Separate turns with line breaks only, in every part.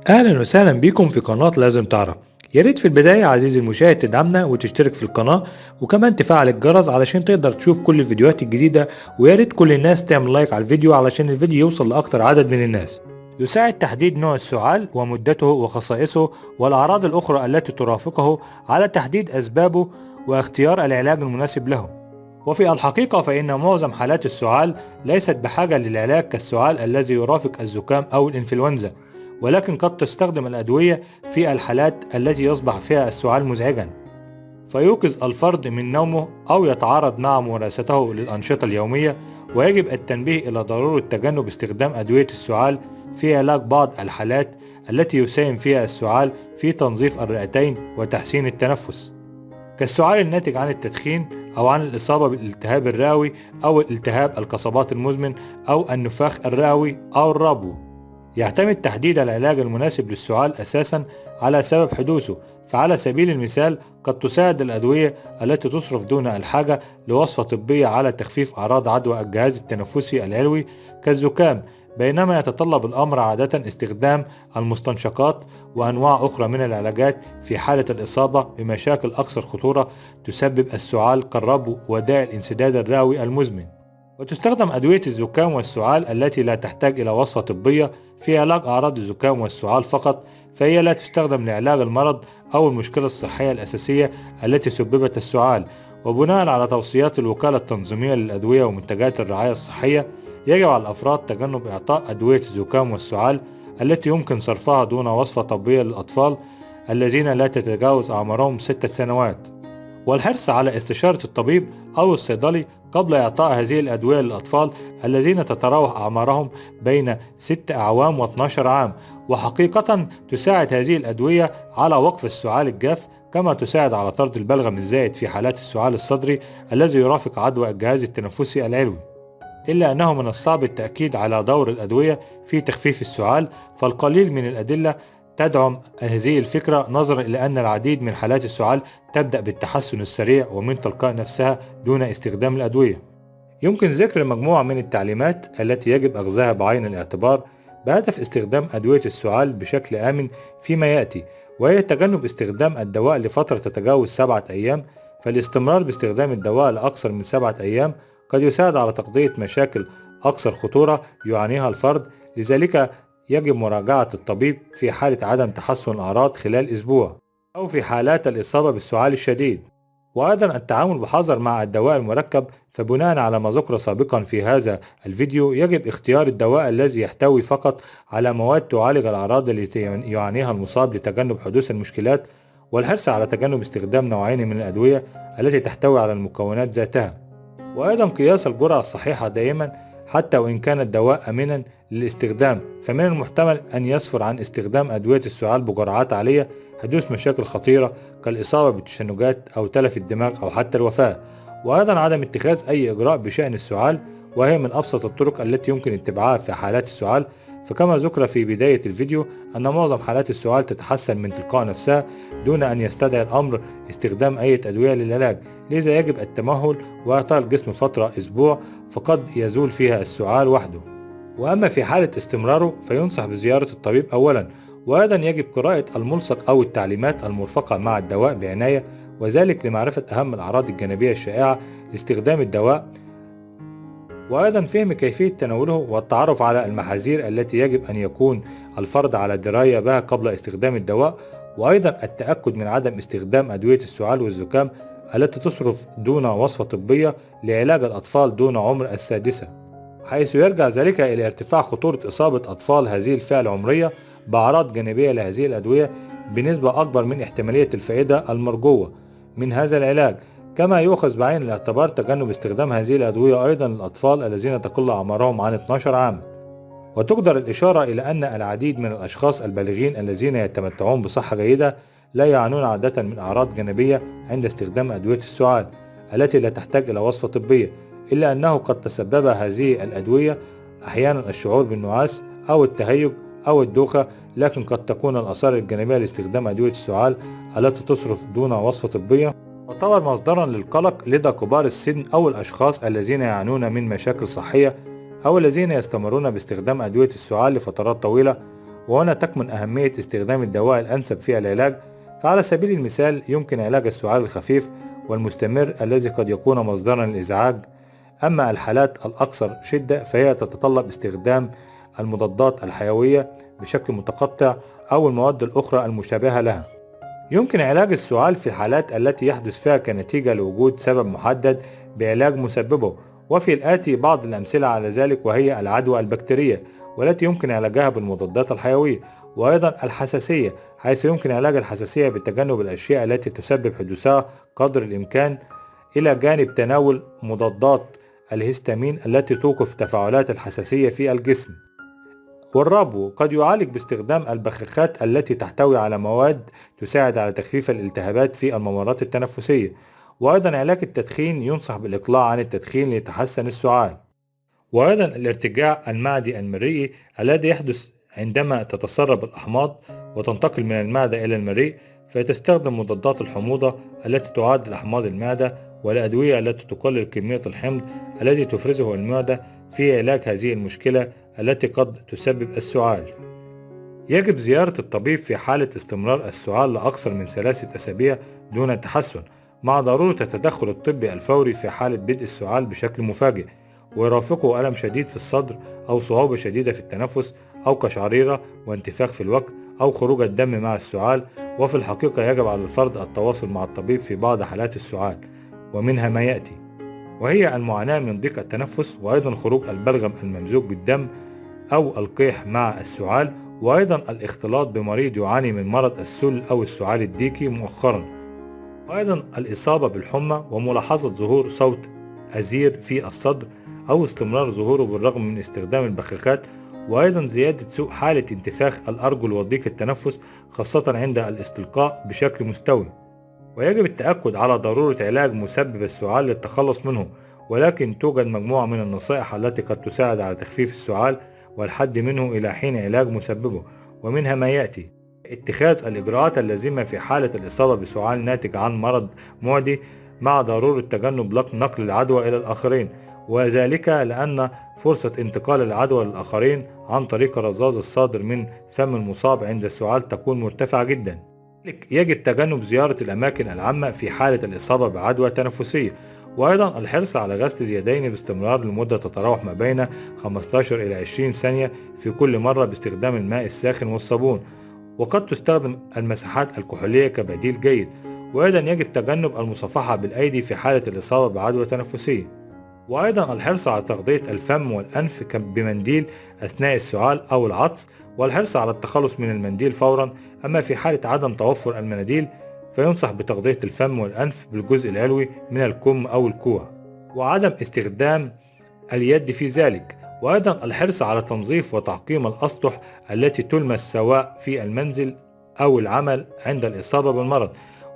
أهلا وسهلا بيكم في قناة لازم تعرف. يا ريت في البداية عزيزي المشاهد تدعمنا وتشترك في القناة، وكمان تفعل الجرس علشان تقدر تشوف كل الفيديوهات الجديدة. ويا ريت كل الناس تعمل لايك على الفيديو علشان الفيديو يوصل لأكتر عدد من الناس. يساعد تحديد نوع السعال ومدته وخصائصه والأعراض الأخرى التي ترافقه على تحديد أسبابه واختيار العلاج المناسب له. وفي الحقيقة فإن معظم حالات السعال ليست بحاجة للعلاج كالسعال الذي يرافق الزكام أو الإنفلونزا، ولكن قد تستخدم الأدوية في الحالات التي يصبح فيها السعال مزعجا فيوقظ الفرد من نومه أو يتعارض مع ممارسته للأنشطة اليومية. ويجب التنبيه إلى ضرورة تجنب استخدام أدوية السعال في علاج بعض الحالات التي يساهم فيها السعال في تنظيف الرئتين وتحسين التنفس، كالسعال الناتج عن التدخين أو عن الإصابة بالالتهاب الرئوي أو الالتهاب القصبات المزمن أو النفاخ الرئوي أو الربو. يعتمد تحديد العلاج المناسب للسعال أساسا على سبب حدوثه، فعلى سبيل المثال قد تساعد الأدوية التي تصرف دون الحاجة لوصفة طبية على تخفيف أعراض عدوى الجهاز التنفسي العلوي كالزكام، بينما يتطلب الأمر عادة استخدام المستنشقات وأنواع أخرى من العلاجات في حالة الإصابة بمشاكل أكثر خطورة تسبب السعال كالربو وداء الانسداد الرئوي المزمن. وتستخدم أدوية الزكام والسعال التي لا تحتاج إلى وصفة طبية في علاج أعراض الزكام والسعال فقط، فهي لا تستخدم لعلاج المرض أو المشكلة الصحية الأساسية التي سببت السعال. وبناء على توصيات الوكالة التنظيمية للأدوية ومنتجات الرعاية الصحية، يجب على الأفراد تجنب إعطاء أدوية الزكام والسعال التي يمكن صرفها دون وصفة طبية للأطفال الذين لا تتجاوز أعمارهم 6 سنوات، والحرص على استشارة الطبيب أو الصيدلي قبل إعطاء هذه الأدوية للأطفال الذين تتراوح أعمارهم بين 6 أعوام و12 عام. وحقيقة تساعد هذه الأدوية على وقف السعال الجاف، كما تساعد على طرد البلغم الزائد في حالات السعال الصدري الذي يرافق عدوى الجهاز التنفسي العلوي. إلا أنه من الصعب التأكيد على دور الأدوية في تخفيف السعال، فالقليل من الأدلة تدعم هذه الفكرة، نظرا إلى أن العديد من حالات السعال تبدأ بالتحسن السريع ومن تلقاء نفسها دون استخدام الأدوية. يمكن ذكر مجموعة من التعليمات التي يجب أخذها بعين الاعتبار بهدف استخدام أدوية السعال بشكل آمن فيما يأتي، وهي تجنب استخدام الدواء لفترة تتجاوز 7 أيام. فالاستمرار باستخدام الدواء لأكثر من 7 أيام قد يساعد على تغطية مشاكل أكثر خطورة يعانيها الفرد، لذلك يجب مراجعة الطبيب في حالة عدم تحسن الأعراض خلال أسبوع، أو في حالات الإصابة بالسعال الشديد. وأيضا التعامل بحذر مع الدواء المركب، فبناء على ما ذكر سابقا في هذا الفيديو يجب اختيار الدواء الذي يحتوي فقط على مواد تعالج الأعراض التي يعانيها المصاب لتجنب حدوث المشكلات، والحرص على تجنب استخدام نوعين من الأدوية التي تحتوي على المكونات ذاتها. وأيضا قياس الجرعة الصحيحة دائما، حتى وإن كان الدواء آمنا للاستخدام فمن المحتمل أن يسفر عن استخدام أدوية السعال بجرعات عالية حدوث مشاكل خطيرة كالإصابة بالتشنجات أو تلف الدماغ أو حتى الوفاة. وأيضا عدم اتخاذ أي إجراء بشأن السعال، وهي من أبسط الطرق التي يمكن اتباعها في حالات السعال. فكما ذكر في بداية الفيديو أن معظم حالات السعال تتحسن من تلقاء نفسها دون أن يستدعي الأمر استخدام أي أدوية للعلاج، لذا يجب التمهل وإعطاء الجسم فترة أسبوع فقد يزول فيها السعال وحده. وأما في حالة استمراره فينصح بزيارة الطبيب أولا، وأيضا يجب قراءة الملصق أو التعليمات المرفقة مع الدواء بعناية، وذلك لمعرفة أهم الأعراض الجانبية الشائعة لاستخدام الدواء، وأيضا فهم كيفية تناوله والتعرف على المحاذير التي يجب أن يكون الفرد على دراية بها قبل استخدام الدواء. وأيضا التأكد من عدم استخدام أدوية السعال والزكام التي تصرف دون وصفة طبية لعلاج الأطفال دون عمر 6، حيث يرجع ذلك إلى ارتفاع خطورة إصابة أطفال هذه الفئة العمرية بأعراض جانبية لهذه الأدوية بنسبة أكبر من احتمالية الفائدة المرجوة من هذا العلاج. كما يؤخذ بعين الاعتبار تجنب استخدام هذه الأدوية أيضا للأطفال الذين تقل أعمارهم عن 12 عام. وتقدر الإشارة إلى أن العديد من الأشخاص البالغين الذين يتمتعون بصحة جيدة لا يعانون عادة من أعراض جانبية عند استخدام أدوية السعال التي لا تحتاج إلى وصفة طبية، إلا أنه قد تسبب هذه الأدوية أحيانا الشعور بالنعاس أو التهيج أو الدوخة، لكن قد تكون الآثار الجانبية لاستخدام أدوية السعال التي تصرف دون وصفة طبية تعتبر مصدرا للقلق لدى كبار السن أو الأشخاص الذين يعانون من مشاكل صحية أو الذين يستمرون باستخدام أدوية السعال لفترات طويلة. وهنا تكمن أهمية استخدام الدواء الأنسب في العلاج. فعلى سبيل المثال يمكن علاج السعال الخفيف والمستمر الذي قد يكون مصدرا للإزعاج. أما الحالات الأكثر شدة فهي تتطلب استخدام المضادات الحيوية بشكل متقطع أو المواد الأخرى المشابهة لها. يمكن علاج السعال في الحالات التي يحدث فيها كنتيجة لوجود سبب محدد بعلاج مسببه، وفي الآتي بعض الأمثلة على ذلك، وهي العدوى البكتيرية والتي يمكن علاجها بالمضادات الحيوية، وأيضا الحساسية حيث يمكن علاج الحساسية بتجنب الأشياء التي تسبب حدوثها قدر الإمكان، إلى جانب تناول مضادات الهستامين التي توقف تفاعلات الحساسية في الجسم. والربو قد يعالج باستخدام البخاخات التي تحتوي على مواد تساعد على تخفيف الالتهابات في الممرات التنفسية. وأيضا علاج التدخين ينصح بالإقلاع عن التدخين ليتحسن السعال. وأيضا الارتجاع المعدي المريئي الذي يحدث عندما تتسرب الأحماض وتنتقل من المعدة إلى المريء، فتستخدم مضادات الحموضة التي تعادل أحماض المعدة والأدوية التي تقلل كمية الحمض الذي تفرزه المعدة في علاج هذه المشكلة التي قد تسبب السعال. يجب زيارة الطبيب في حالة استمرار السعال لأكثر من 3 أسابيع دون تحسن، مع ضرورة التدخل الطبي الفوري في حالة بدء السعال بشكل مفاجئ، ويرافقه ألم شديد في الصدر أو صعوبة شديدة في التنفس أو قشعريرة وانتفاخ في الوجه أو خروج الدم مع السعال. وفي الحقيقة يجب على الفرد التواصل مع الطبيب في بعض حالات السعال، ومنها ما يأتي، وهي المعاناة من ضيق التنفس، وأيضا خروج البلغم الممزوج بالدم أو القيح مع السعال، وأيضا الاختلاط بمريض يعاني من مرض السل أو السعال الديكي مؤخرا، وأيضا الإصابة بالحمى وملاحظة ظهور صوت أزير في الصدر أو استمرار ظهوره بالرغم من استخدام البخاخات، وأيضا زيادة سوء حالة انتفاخ الأرجل وضيق التنفس خاصة عند الاستلقاء بشكل مستوي. ويجب التأكد على ضرورة علاج مسبب السعال للتخلص منه، ولكن توجد مجموعة من النصائح التي قد تساعد على تخفيف السعال والحد منه إلى حين علاج مسببه، ومنها ما يأتي: اتخاذ الإجراءات اللازمة في حالة الإصابة بسعال ناتج عن مرض معدي، مع ضرورة تجنب نقل العدوى إلى الآخرين، وذلك لأن فرصة انتقال العدوى للآخرين عن طريق الرذاذ الصادر من فم المصاب عند السعال تكون مرتفعة جدا. يجب تجنب زيارة الأماكن العامة في حالة الإصابة بعدوى تنفسية، وأيضا الحرص على غسل اليدين باستمرار لمدة تتراوح ما بين 15 إلى 20 ثانية في كل مرة باستخدام الماء الساخن والصابون، وقد تستخدم المسحات الكحولية كبديل جيد. وأيضا يجب تجنب المصافحة بالأيدي في حالة الإصابة بعدوى تنفسية، وأيضا الحرص على تغطية الفم والأنف بمنديل أثناء السعال أو العطس، والحرص على التخلص من المنديل فورا. أما في حالة عدم توفر المناديل فينصح بتغطية الفم والأنف بالجزء العلوي من الكم أو الكوع، وعدم استخدام اليد في ذلك. وأيضا الحرص على تنظيف وتعقيم الأسطح التي تلمس سواء في المنزل أو العمل عند الإصابة بالمرض،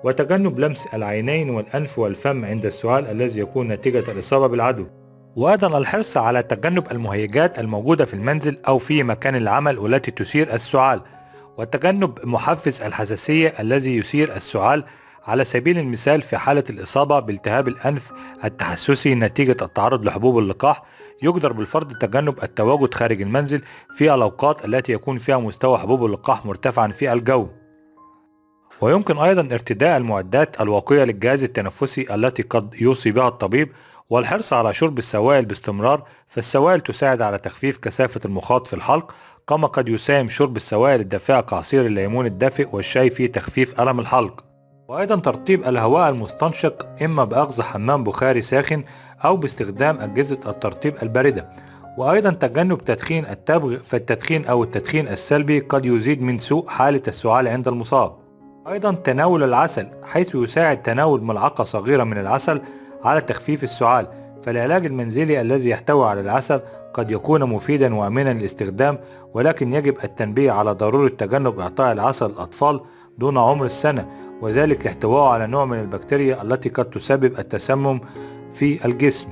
وتجنب لمس العينين والأنف والفم عند السعال الذي يكون نتيجة الإصابة بالعدوى. وأيضا الحرص على تجنب المهيجات الموجودة في المنزل أو في مكان العمل والتي تثير السعال، وتجنب محفز الحساسية الذي يثير السعال، على سبيل المثال في حالة الإصابة بالتهاب الأنف التحسسي نتيجة التعرض لحبوب اللقاح. يقدر بالفرض تجنب التواجد خارج المنزل في الأوقات التي يكون فيها مستوى حبوب اللقاح مرتفعا في الجو. ويمكن أيضا ارتداء المعدات الواقية للجهاز التنفسي التي قد يوصي بها الطبيب، والحرص على شرب السوائل باستمرار، فالسوائل تساعد على تخفيف كثافة المخاط في الحلق، كما قد يساهم شرب السوائل الدافئة كعصير الليمون الدافئ والشاي في تخفيف ألم الحلق. وأيضا ترطيب الهواء المستنشق إما بأخذ حمام بخاري ساخن أو باستخدام أجهزة الترطيب الباردة. وأيضا تجنب تدخين التبغ، فالتدخين أو التدخين السلبي قد يزيد من سوء حالة السعال عند المصاب. أيضا تناول العسل، حيث يساعد تناول ملعقة صغيرة من العسل على تخفيف السعال، فالعلاج المنزلي الذي يحتوي على العسل قد يكون مفيدا وآمنا للاستخدام، ولكن يجب التنبيه على ضرورة تجنب إعطاء العسل للأطفال دون عمر السنة، وذلك لاحتوائه على نوع من البكتيريا التي قد تسبب التسمم في الجسم.